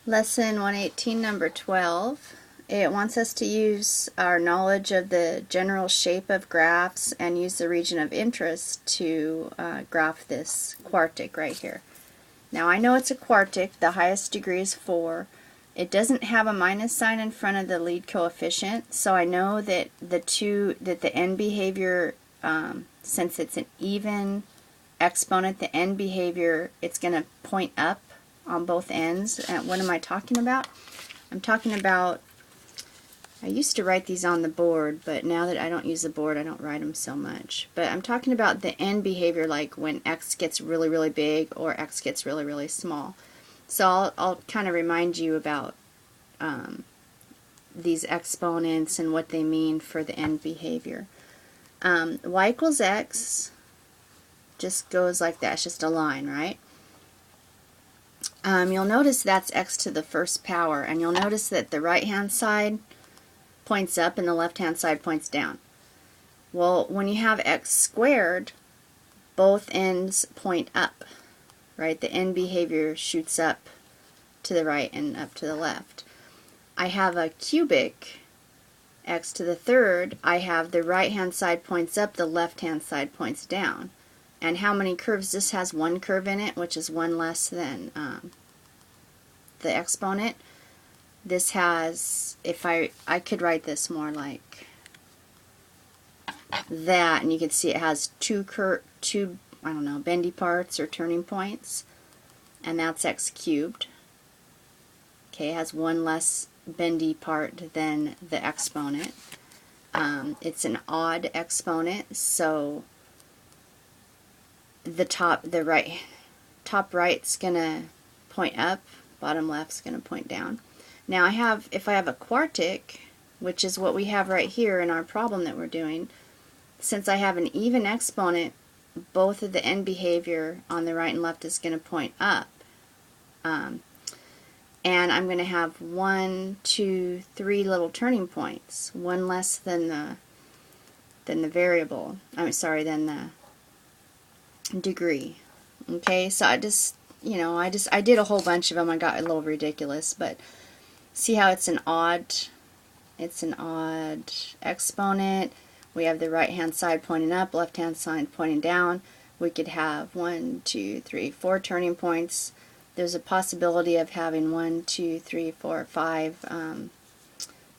Lesson 118, number 12. It wants us to use our knowledge of the general shape of graphs and use the region of interest to graph this quartic right here. Now I know it's a quartic. The highest degree is 4. It doesn't have a minus sign in front of the lead coefficient, so I know that the end behavior, since it's an even exponent, the end behavior, it's going to point up on both ends. And what am I talking about? I'm talking about, I used to write these on the board, but now that I don't use the board, I don't write them so much. But I'm talking about the end behavior, like when x gets really, really big or x gets really, really small. So I'll kind of remind you about these exponents and what they mean for the end behavior. Y equals x just goes like that. It's just a line, right? You'll notice that's x to the first power, and you'll notice that the right-hand side points up and the left-hand side points down. Well, when you have x squared, both ends point up, right? The end behavior shoots up to the right and up to the left. I have a cubic, x to the third. I have the right-hand side points up, the left-hand side points down. And how many curves? This has one curve in it, which is one less than the exponent. This has, if I could write this more like that, and you can see it has two I don't know, bendy parts or turning points, and that's x cubed. Okay, it has one less bendy part than the exponent. It's an odd exponent, so the top right's gonna point up, bottom left's gonna point down. Now if I have a quartic, which is what we have right here in our problem that we're doing, since I have an even exponent, both of the end behavior on the right and left is going to point up. And I'm going to have 1, 2, 3 little turning points, one less than the variable. I'm sorry, than the degree. Okay, so I did a whole bunch of them. I got a little ridiculous, but see how it's an odd exponent. We have the right hand side pointing up, left hand side pointing down. We could have 1, 2, 3, 4 turning points. There's a possibility of having 1, 2, 3, 4, 5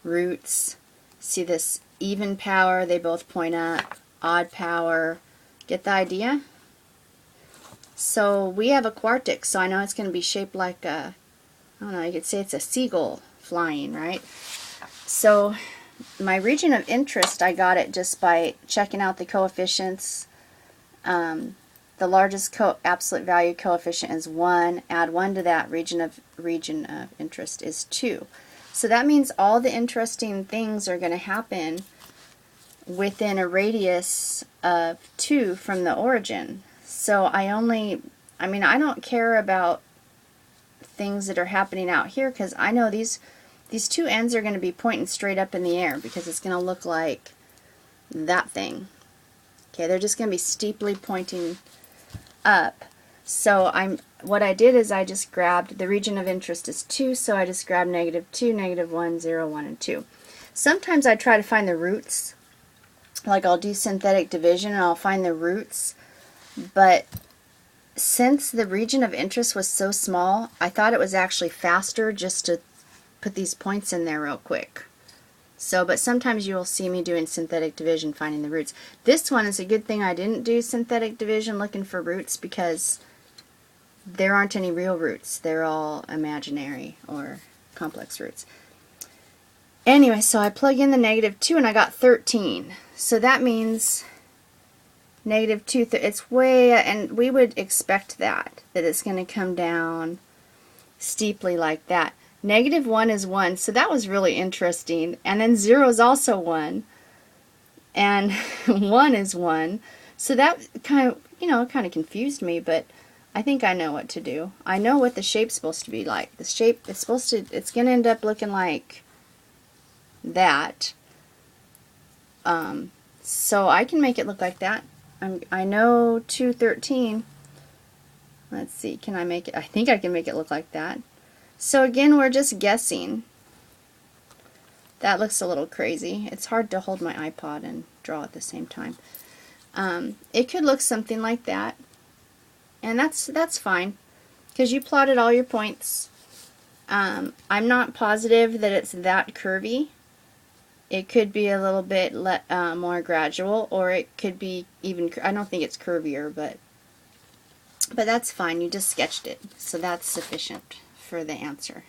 roots. See this even power, they both point up. Odd power. Get the idea? So we have a quartic, so I know it's going to be shaped like a, I don't know, you could say it's a seagull flying, right? So my region of interest, I got it just by checking out the coefficients. The largest absolute value coefficient is 1. Add 1 to that, region of interest is 2. So that means all the interesting things are going to happen within a radius of 2 from the origin. So I don't care about things that are happening out here, because I know these two ends are going to be pointing straight up in the air, because it's going to look like that thing. Okay, they're just going to be steeply pointing up. So what I did is I just grabbed, the region of interest is 2, so I just grabbed -2, -1, 0, 1, and 2. Sometimes I try to find the roots, like I'll do synthetic division and I'll find the roots, but since the region of interest was so small, I thought it was actually faster just to put these points in there real quick. So, but sometimes you will see me doing synthetic division, finding the roots. This one is a good thing I didn't do synthetic division looking for roots, because there aren't any real roots. They're all imaginary or complex roots. Anyway, so I plug in the -2 and I got 13. So that means -2, it's way, and we would expect that it's going to come down steeply like that. -1 is 1, so that was really interesting. And then 0 is also 1, and 1 is 1. So that kind of confused me, but I think I know what to do. I know what the shape's supposed to be like. The shape, it's going to end up looking like that. So I can make it look like that. I know 213. Let's see, can I make it? I think I can make it look like that. So again, we're just guessing. That looks a little crazy. It's hard to hold my iPod and draw at the same time. It could look something like that, and that's fine, because you plotted all your points. I'm not positive that it's that curvy. It could be a little bit more gradual, or it could be even, I don't think it's curvier, but that's fine. You just sketched it, so that's sufficient for the answer.